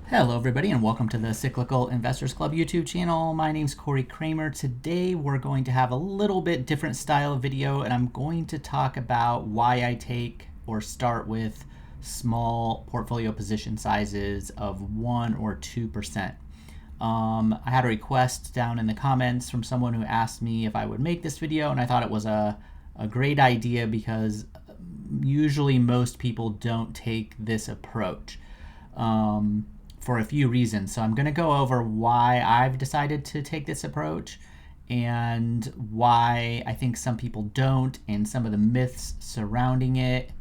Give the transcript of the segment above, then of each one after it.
Hello everybody and welcome to the Cyclical Investors Club YouTube channel. My name's Corey Kramer. Today we're going to have a little bit different style of video and I'm going to talk about why I take or start with small portfolio position sizes of 1 or 2%. I had a request down in the comments from someone who asked me if I would make this video, and I thought it was a great idea because usually most people don't take this approach. For a few reasons. So I'm going to go over why I've decided to take this approach and why I think some people don't and some of the myths surrounding it.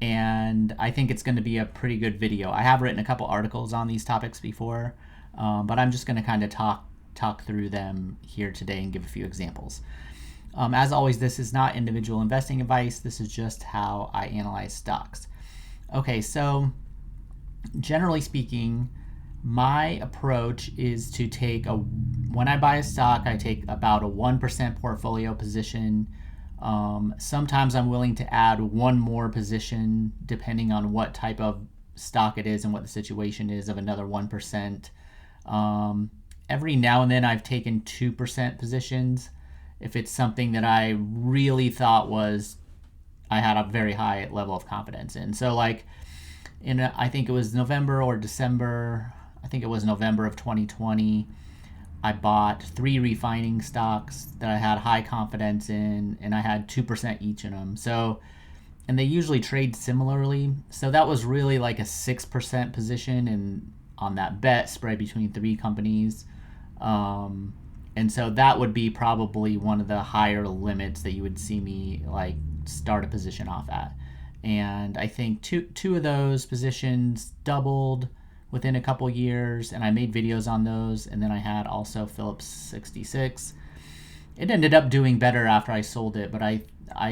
And I think it's going to be a pretty good video. I have written a couple articles on these topics before, but I'm just going to kind of talk through them here today and give a few examples. As always, this is not individual investing advice. This is just how I analyze stocks. Okay, so generally speaking, my approach is to when I buy a stock, I take about a 1% portfolio position. Sometimes I'm willing to add one more position depending on what type of stock it is and what the situation is of another 1%. Every now and then I've taken 2% positions if it's something that I really thought I had a very high level of confidence in. So like I think it was November or December, I think it was November of 2020, I bought 3 refining stocks that I had high confidence in, and I had 2% each in them. So, and they usually trade similarly. So that was really like a 6% position on that bet spread between 3 companies. And so that would be probably one of the higher limits that you would see me like start a position off at. And I think two of those positions doubled within a couple years, and I made videos on those. And then I had also Phillips 66. It ended up doing better after I sold it, but I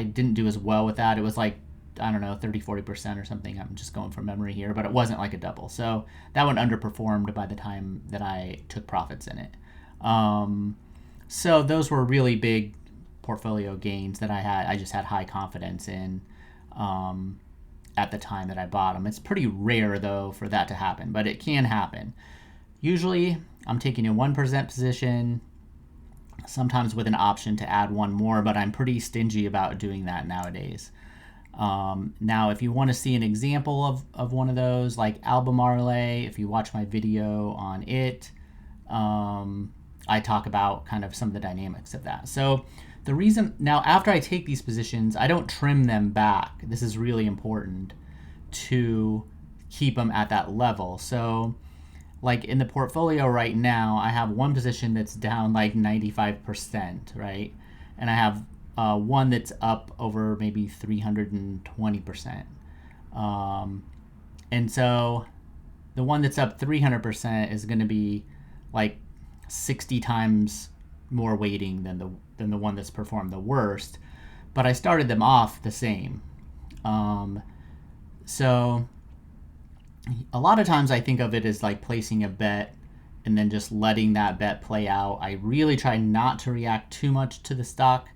didn't do as well with that. It was like, I don't know, 30-40% or something. I'm just going from memory here, but it wasn't like a double. So that one underperformed by the time that I took profits in it. So those were really big portfolio gains that I just had high confidence in at the time that I bought them. It's pretty rare though for that to happen, but it can happen. Usually I'm taking a 1% position, sometimes with an option to add one more, but I'm pretty stingy about doing that nowadays. Now, if you want to see an example of one of those, like Albemarle, if you watch my video on it, I talk about kind of some of the dynamics of that. So the reason, now after I take these positions, I don't trim them back. This is really important to keep them at that level. So like in the portfolio right now, I have one position that's down like 95%, right? And I have one that's up over maybe 320%. And so the one that's up 300% is going to be like 60 times more weighting than the one that's performed the worst, but I started them off the same. So a lot of times I think of it as like placing a bet and then just letting that bet play out. I really try not to react too much to the stock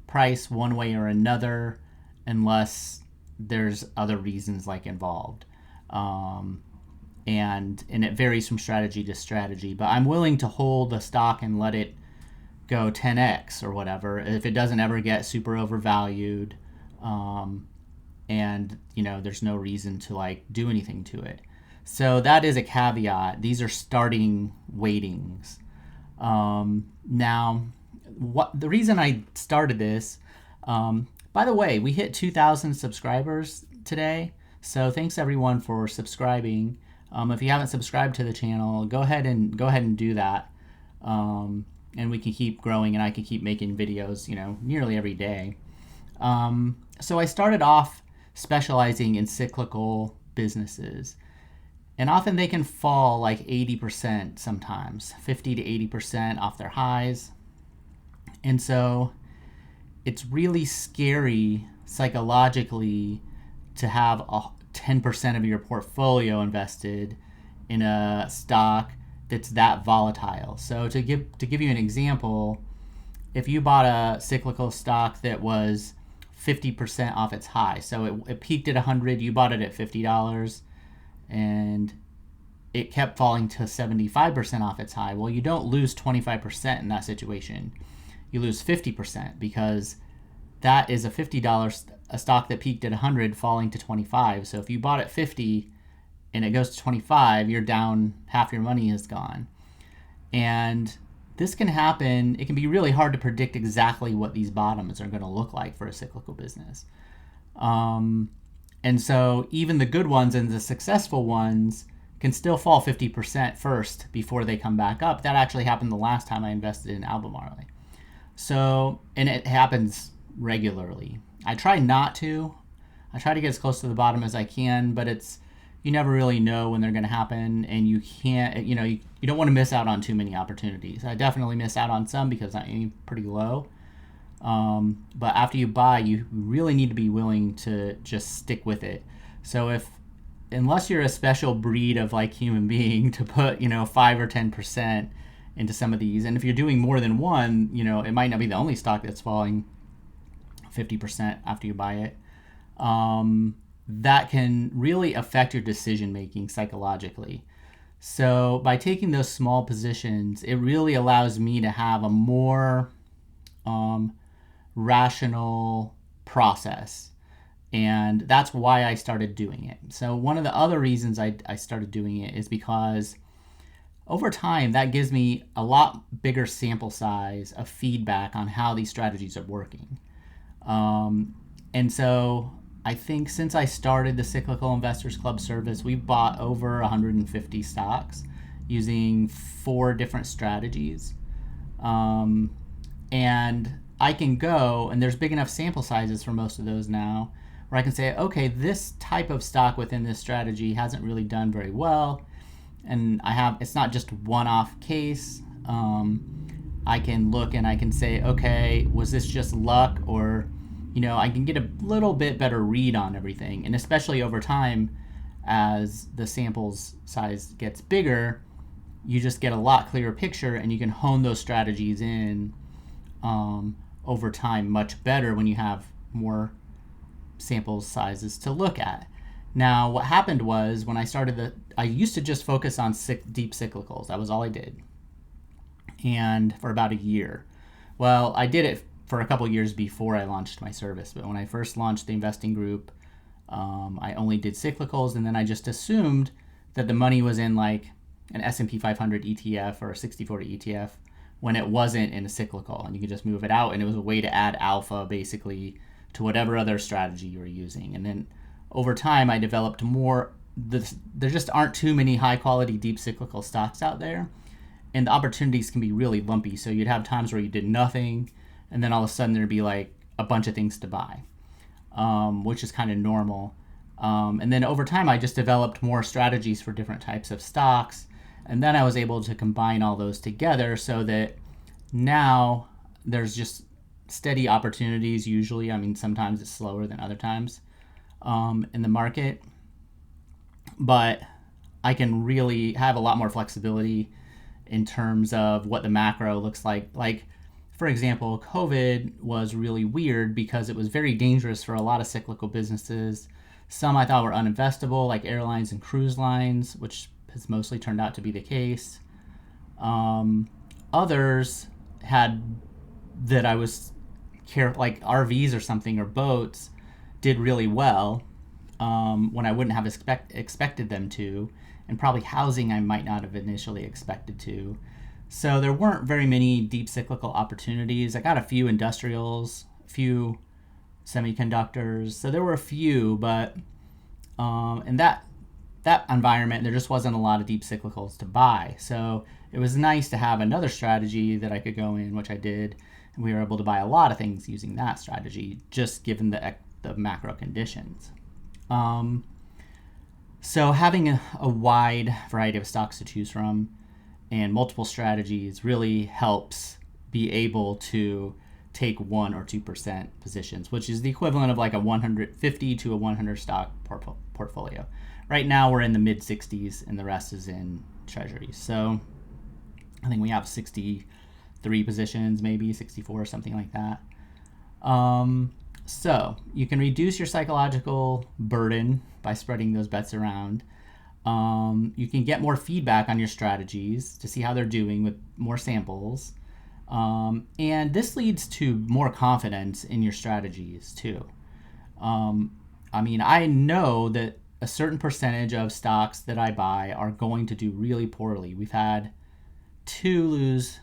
price one way or another unless there's other reasons like involved. And it varies from strategy to strategy, but I'm willing to hold the stock and let it go 10x or whatever if it doesn't ever get super overvalued, and there's no reason to like do anything to it. So that is a caveat. These are starting weightings. Now the reason I started this, by the way, we hit 2,000 subscribers today, so thanks everyone for subscribing. If you haven't subscribed to the channel, go ahead and do that. And we can keep growing and I can keep making videos, nearly every day. So I started off specializing in cyclical businesses, and often they can fall like 80% sometimes, 50 to 80% off their highs. And so it's really scary psychologically to have 10% of your portfolio invested in a stock that's that volatile. So to give you an example, if you bought a cyclical stock that was 50% off its high, so it peaked at 100, you bought it at $50, and it kept falling to 75% off its high. Well, you don't lose 25% in that situation. You lose 50% because that is a $50 a stock that peaked at 100 falling to 25. So if you bought at 50 and it goes to 25, you're down, half your money is gone. And this can happen. It can be really hard to predict exactly what these bottoms are going to look like for a cyclical business. And so even the good ones and the successful ones can still fall 50% first before they come back up. That actually happened the last time I invested in Albemarle. So, and it happens regularly. I try not to. I try to get as close to the bottom as I can, but you never really know when they're going to happen, and you can't, you don't want to miss out on too many opportunities. I definitely missed out on some because I aim pretty low. But after you buy, you really need to be willing to just stick with it. So unless you're a special breed of like human being to put, 5 or 10% into some of these, and if you're doing more than one, it might not be the only stock that's falling 50% after you buy it. That can really affect your decision making psychologically. So by taking those small positions, it really allows me to have a more rational process. And that's why I started doing it. So one of the other reasons I started doing it is because over time, that gives me a lot bigger sample size of feedback on how these strategies are working. And so I think since I started the Cyclical Investors Club service, we've bought over 150 stocks using 4 different strategies. And I can go, and there's big enough sample sizes for most of those now, where I can say, okay, this type of stock within this strategy hasn't really done very well. And it's not just one-off case. I can look and I can say, okay, was this just luck, or I can get a little bit better read on everything. And especially over time, as the samples size gets bigger, you just get a lot clearer picture, and you can hone those strategies in over time much better when you have more sample sizes to look at. Now, what happened was when I started I used to just focus on deep cyclicals. That was all I did. And for about a year. Well, I did it for a couple years before I launched my service. But when I first launched the investing group, I only did cyclicals, and then I just assumed that the money was in like an S&P 500 ETF or a 60/40 ETF when it wasn't in a cyclical, and you could just move it out, and it was a way to add alpha basically to whatever other strategy you were using. And then over time, I developed more. There just aren't too many high quality deep cyclical stocks out there, and the opportunities can be really lumpy. So you'd have times where you did nothing, and then all of a sudden there'd be like a bunch of things to buy, which is kind of normal. And then over time, I just developed more strategies for different types of stocks, and then I was able to combine all those together so that now there's just steady opportunities usually. I mean, sometimes it's slower than other times in the market, but I can really have a lot more flexibility in terms of what the macro looks like. Like, for example, COVID was really weird because it was very dangerous for a lot of cyclical businesses. Some I thought were uninvestable, like airlines and cruise lines, which has mostly turned out to be the case. Others had that I was like RVs or something, or boats, did really well when I wouldn't have expected them to, and probably housing I might not have initially expected to. So there weren't very many deep cyclical opportunities. I got a few industrials, a few semiconductors. So there were a few, but in that environment, there just wasn't a lot of deep cyclicals to buy. So it was nice to have another strategy that I could go in, which I did. And we were able to buy a lot of things using that strategy, just given the macro conditions. So having a wide variety of stocks to choose from and multiple strategies really helps be able to take 1 or 2% positions, which is the equivalent of like a 150 to a 100 stock portfolio. Right now we're in the mid 60s and the rest is in treasuries. So I think we have 63 positions, maybe 64, something like that. So you can reduce your psychological burden by spreading those bets around. You can get more feedback on your strategies to see how they're doing with more samples. And this leads to more confidence in your strategies too. I know that a certain percentage of stocks that I buy are going to do really poorly. We've had 2 lose.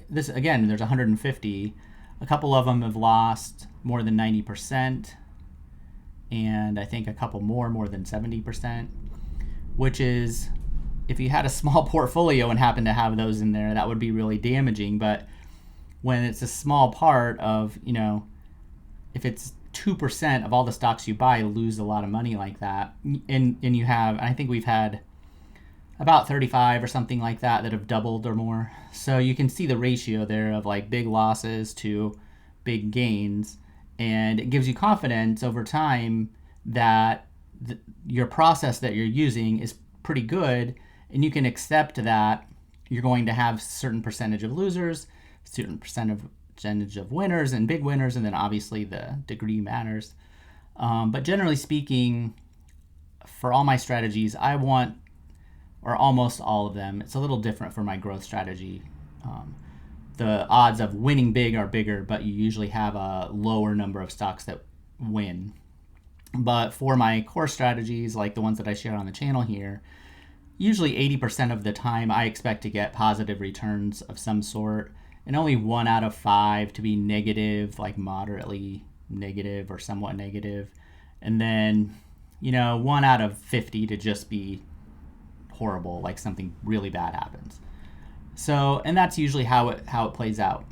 This again, there's 150. A couple of them have lost more than 90%, and I think a couple more than 70%, which is, if you had a small portfolio and happened to have those in there, that would be really damaging. But when it's a small part of, if it's 2% of all the stocks you buy lose a lot of money like that, and you have, I think we've had about 35 or something like that have doubled or more. So you can see the ratio there of like big losses to big gains, and it gives you confidence over time that your process that you're using is pretty good, and you can accept that you're going to have a certain percentage of losers, certain percentage of winners and big winners, and then obviously the degree matters. But generally speaking, for all my strategies, I want, or almost all of them, it's a little different for my growth strategy. The odds of winning big are bigger, but you usually have a lower number of stocks that win. But for my core strategies, like the ones that I share on the channel here, usually 80% of the time I expect to get positive returns of some sort, and only 1 out of 5 to be negative, like moderately negative or somewhat negative. And then, 1 out of 50 to just be horrible, like something really bad happens. So, and that's usually how it plays out.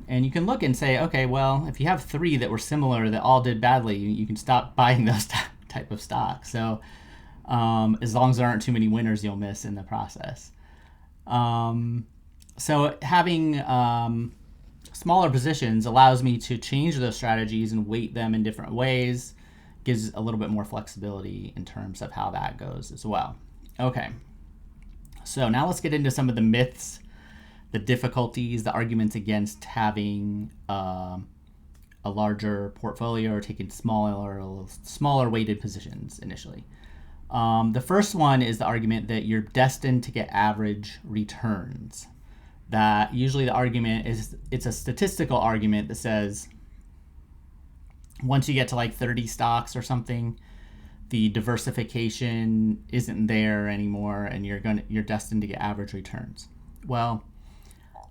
And you can look and say, okay, well, if you have 3 that were similar that all did badly, you can stop buying those type of stocks. So as long as there aren't too many winners, you'll miss in the process. So having smaller positions allows me to change those strategies and weight them in different ways, gives a little bit more flexibility in terms of how that goes as well. Okay, so now let's get into some of the myths, the difficulties, the arguments against having a larger portfolio or taking smaller weighted positions initially. The first one is the argument that you're destined to get average returns. That usually the argument is, it's a statistical argument that says once you get to like 30 stocks or something, the diversification isn't there anymore, and you're destined to get average returns. Well,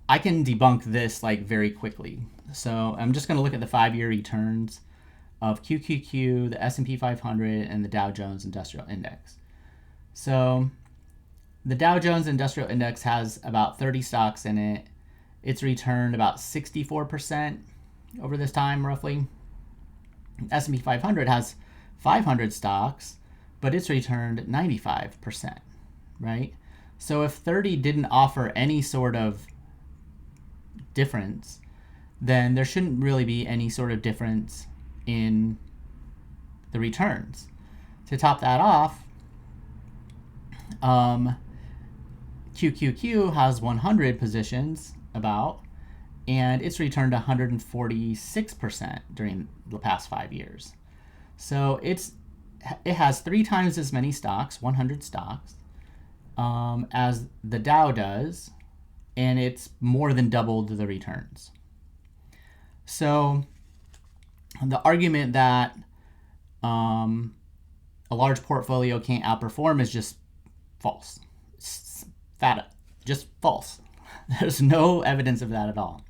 I can debunk this like very quickly. So I'm just going to look at the 5-year returns of QQQ, the S&P 500, and the Dow Jones Industrial Index. So the Dow Jones Industrial Index has about 30 stocks in it. It's returned about 64% over this time, roughly. S&P 500 has 500 stocks, but it's returned 95%, right? So if 30 didn't offer any sort of difference, then there shouldn't really be any sort of difference in the returns. To top that off, QQQ has 100 positions about, and it's returned 146% during the past 5 years. So it has 3 times as many stocks, 100 stocks, as the Dow does, and it's more than doubled the returns. So the argument that a large portfolio can't outperform is just false. It's just false. There's no evidence of that at all.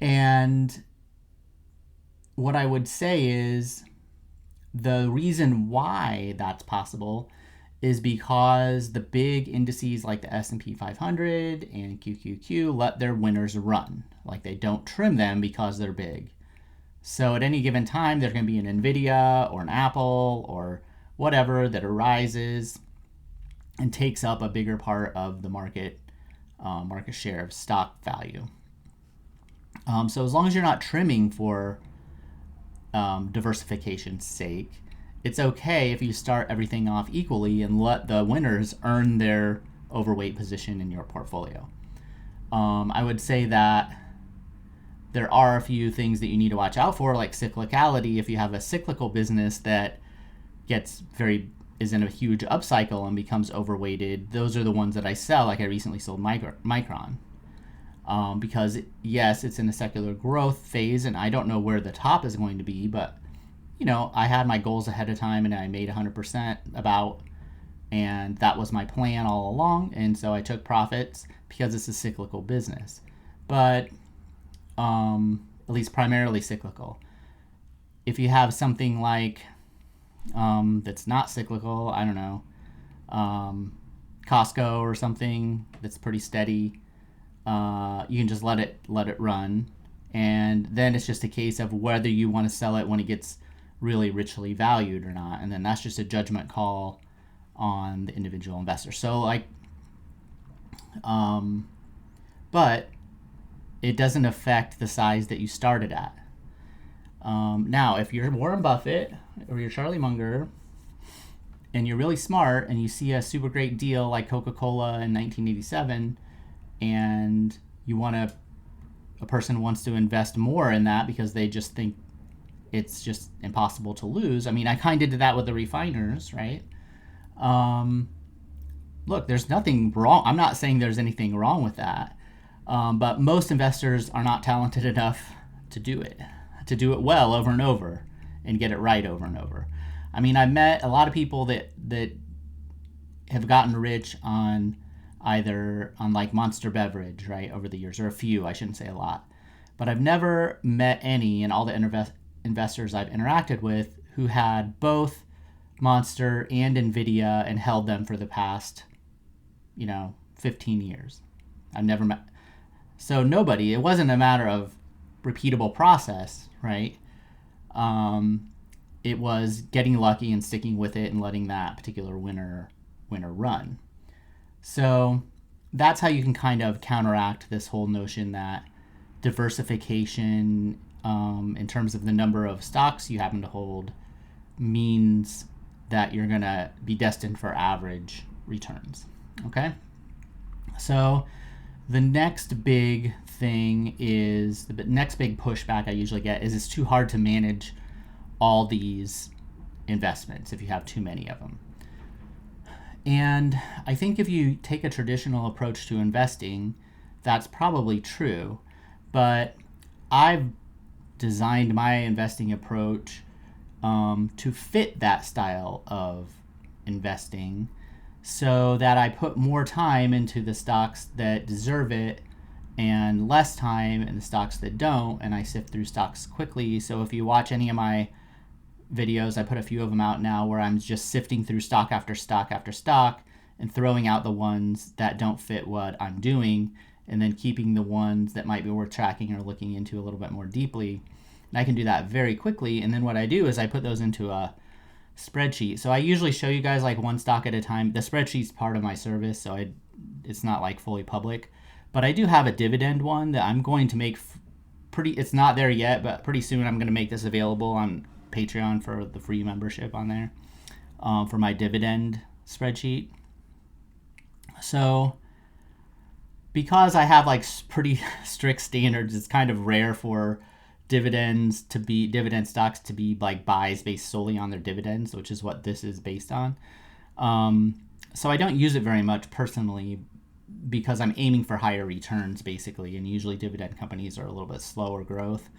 And what I would say is the reason why that's possible is because the big indices like the S&P 500 and QQQ let their winners run. Like, they don't trim them because they're big. So at any given time, there's going to be an Nvidia or an Apple or whatever that arises and takes up a bigger part of the market share of stock value. So as long as you're not trimming for diversification's sake, it's okay if you start everything off equally and let the winners earn their overweight position in your portfolio. I would say that there are a few things that you need to watch out for, like cyclicality. If you have a cyclical business that gets very is in a huge upcycle and becomes overweighted, those are the ones that I sell. Like I recently sold Micron. Because yes, it's in a secular growth phase, and I don't know where the top is going to be, but I had my goals ahead of time, and I made 100% about, and that was my plan all along, and so I took profits because it's a cyclical business, but at least primarily cyclical. If you have something like that's not cyclical, I don't know, Costco or something that's pretty steady, you can just let it run, and then it's just a case of whether you want to sell it when it gets really richly valued or not, and then that's just a judgment call on the individual investor. So but it doesn't affect the size that you started at. Now, if you're Warren Buffett or you're Charlie Munger and you're really smart and you see a super great deal like Coca-Cola in 1987, and a person wants to invest more in that because they just think it's just impossible to lose. I mean, I kind of did that with the refiners, right? Look, there's nothing wrong. I'm not saying there's anything wrong with that. But most investors are not talented enough to do it well over and over and get it right over and over. I mean, I've met a lot of people that have gotten rich on either on like Monster Beverage, right, over the years, or a few, I shouldn't say a lot. But I've never met any, and all the investors I've interacted with, who had both Monster and Nvidia and held them for the past, 15 years. I've never met. So nobody, it wasn't a matter of repeatable process, right? It was getting lucky and sticking with it and letting that particular winner run. So that's how you can kind of counteract this whole notion that diversification, in terms of the number of stocks you happen to hold, means that you're going to be destined for average returns. Okay? So the next big thing is, the next big pushback I usually get is it's too hard to manage all these investments if you have too many of them. And I think if you take a traditional approach to investing, that's probably true. But I've designed my investing approach to fit that style of investing, so that I put more time into the stocks that deserve it and less time in the stocks that don't, and I sift through stocks quickly. So if you watch any of my videos, I put a few of them out now where I'm just sifting through stock after stock after stock and throwing out the ones that don't fit what I'm doing, and then keeping the ones that might be worth tracking or looking into a little bit more deeply. And I can do that very quickly. And then what I do is I put those into a spreadsheet. So I usually show you guys like one stock at a time. The spreadsheet's part of my service, so it's not like fully public. But I do have a dividend one that I'm going to make it's not there yet, but pretty soon I'm going to make this available on Patreon for the free membership on there, for my dividend spreadsheet. So because I have like pretty strict standards, it's kind of rare for dividend stocks to be like buys based solely on their dividends, which is what this is based on. So I don't use it very much personally because I'm aiming for higher returns basically, and usually dividend companies are a little bit slower growth,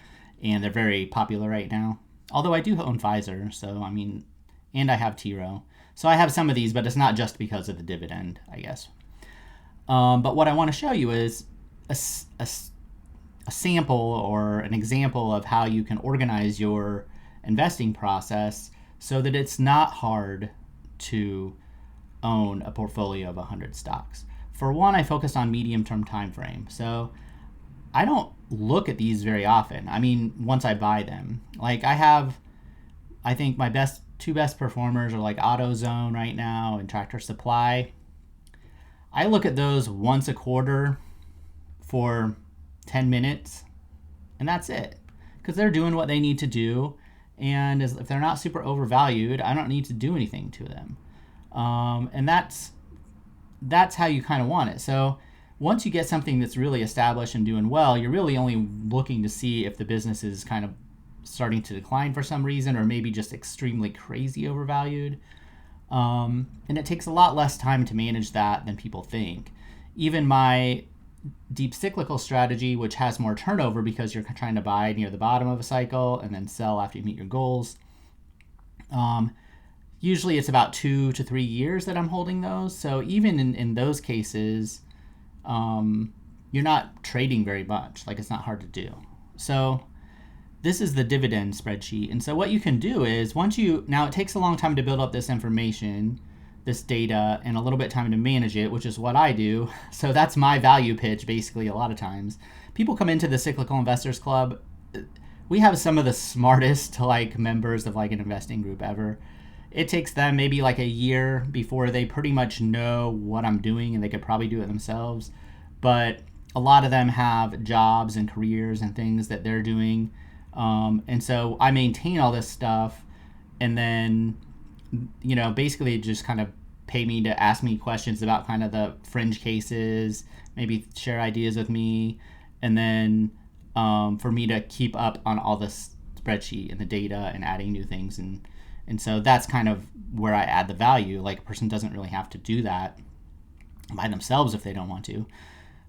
and they're very popular right now. Although I do own Pfizer, so I mean, and I have T Rowe. So I have some of these, but it's not just because of the dividend, I guess. But what I want to show you is a sample or an example of how you can organize your investing process so that it's not hard to own a portfolio of 100 stocks. For one, I focused on medium-term time frame. So I don't look at these very often. I mean, once I buy them. Like I think my two best performers are like AutoZone right now and Tractor Supply. I look at those once a quarter for 10 minutes, and that's it, because they're doing what they need to do, and if they're not super overvalued, I don't need to do anything to them, and that's how you kind of want it. So once you get something that's really established and doing well, you're really only looking to see if the business is kind of starting to decline for some reason, or maybe just extremely crazy overvalued, And it takes a lot less time to manage that than people think. Even my deep cyclical strategy, which has more turnover because you're trying to buy near the bottom of a cycle and then sell after you meet your goals. Usually it's about 2 to 3 years that I'm holding those. So even in those cases, you're not trading very much. Like, it's not hard to do. So this is the dividend spreadsheet. And so what you can do is now it takes a long time to build up this information, this data, and a little bit of time to manage it, which is what I do. So that's my value pitch, basically. A lot of times people come into the Cyclical Investors Club. We have some of the smartest members of an investing group ever. It takes them maybe a year before they pretty much know what I'm doing, and they could probably do it themselves. But a lot of them have jobs and careers and things that they're doing. And so I maintain all this stuff, and then, basically just kind of pay me to ask me questions about kind of the fringe cases, maybe share ideas with me, and then for me to keep up on all this spreadsheet and the data and adding new things. And so that's kind of where I add the value. A person doesn't really have to do that by themselves if they don't want to.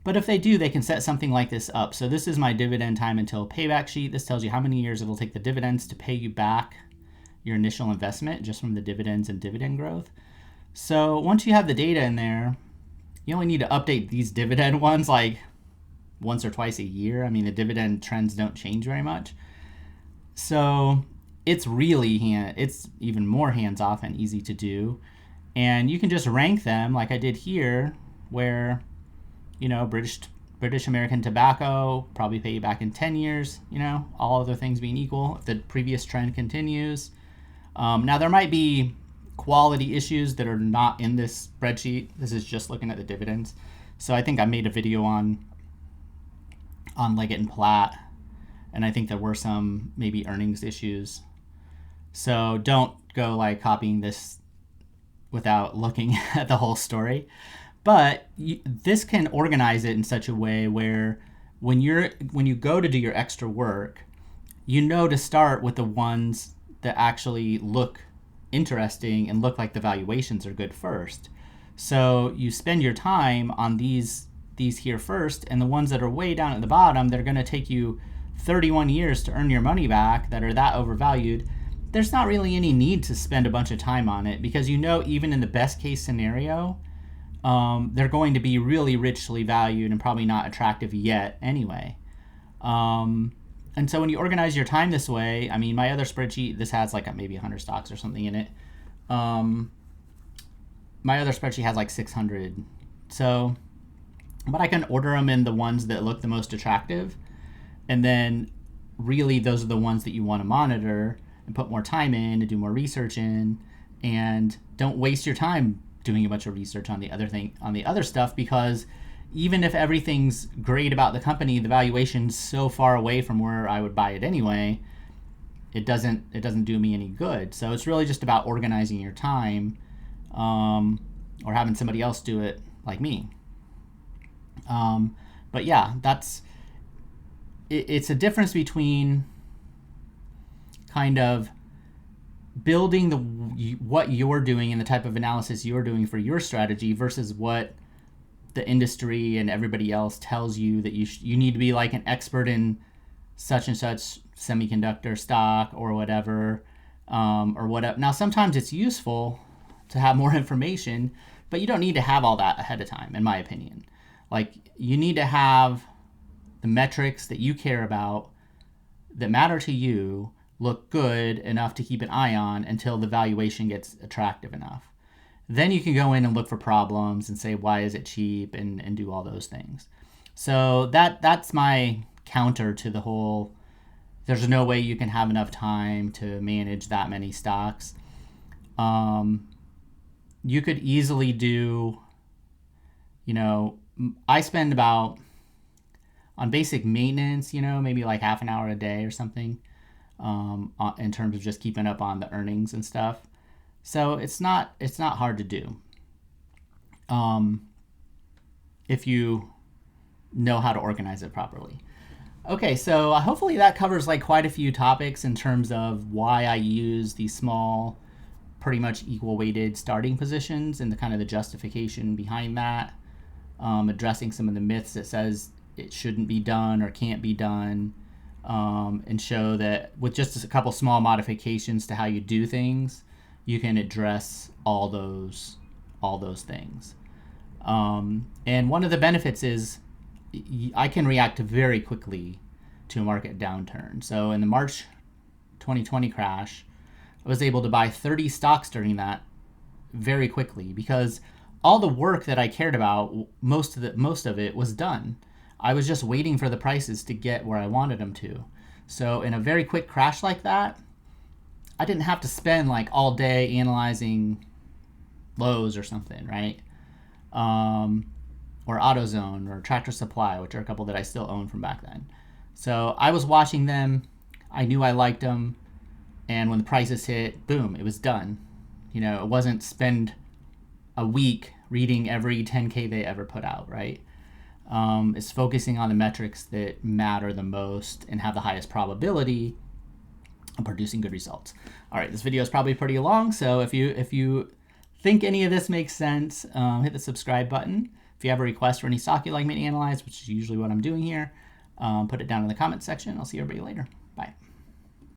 But if they do, they can set something like this up. So this is my dividend time until payback sheet. This tells you how many years it'll take the dividends to pay you back your initial investment just from the dividends and dividend growth. So once you have the data in there, you only need to update these dividend ones once or twice a year. I mean, the dividend trends don't change very much. So it's it's even more hands-off and easy to do. And you can just rank them like I did here, where, British American Tobacco probably pay you back in 10 years, all other things being equal, if the previous trend continues. Now there might be quality issues that are not in this spreadsheet. This is just looking at the dividends. So I think I made a video on Leggett and Platt, and I think there were some maybe earnings issues. So don't go copying this without looking at the whole story. But this can organize it in such a way where when you go to do your extra work, to start with the ones that actually look interesting and look like the valuations are good first. So you spend your time on these here first, and the ones that are way down at the bottom, they're going to take you 31 years to earn your money back, that are that overvalued. There's not really any need to spend a bunch of time on it, because even in the best case scenario, they're going to be really richly valued and probably not attractive yet anyway. And so when you organize your time this way, I mean, my other spreadsheet, this has maybe 100 stocks or something in it. My other spreadsheet has 600. But I can order them in the ones that look the most attractive. And then really those are the ones that you want to monitor and put more time in and do more research in, and don't waste your time doing a bunch of research on the other stuff, because even if everything's great about the company, the valuation's so far away from where I would buy it anyway, it doesn't do me any good. So it's really just about organizing your time, or having somebody else do it like me. But yeah, it's a difference between kind of building what you're doing and the type of analysis you're doing for your strategy versus what the industry and everybody else tells you that you need to be an expert in such and such semiconductor stock or whatever, or whatever. Now, sometimes it's useful to have more information, but you don't need to have all that ahead of time, in my opinion. You need to have the metrics that you care about, that matter to you, look good enough to keep an eye on until the valuation gets attractive enough. Then you can go in and look for problems and say, why is it cheap, and do all those things. So that's my counter to the whole, there's no way you can have enough time to manage that many stocks. You could easily do, I spend about, on basic maintenance, maybe half an hour a day or something, in terms of just keeping up on the earnings and stuff. So it's not hard to do, if you know how to organize it properly. Okay, so hopefully that covers quite a few topics in terms of why I use these small pretty much equal weighted starting positions and the kind of the justification behind that, addressing some of the myths that says it shouldn't be done or can't be done, and show that with just a couple small modifications to how you do things, you can address all those things. And one of the benefits is I can react very quickly to a market downturn. So in the March 2020 crash, I was able to buy 30 stocks during that very quickly because all the work that I cared about, most of it was done. I was just waiting for the prices to get where I wanted them to. So in a very quick crash like that, I didn't have to spend like all day analyzing Lowe's or something, right? Or AutoZone or Tractor Supply, which are a couple that I still own from back then. So I was watching them. I knew I liked them. And when the prices hit, boom, it was done. You know, it wasn't spend a week reading every 10K they ever put out, right? It's focusing on the metrics that matter the most and have the highest probability of producing good results. All right, this video is probably pretty long, so if you think any of this makes sense, hit the subscribe button. If you have a request for any stock you'd like me to analyze, which is usually what I'm doing here, put it down in the comment section. I'll see everybody later. Bye.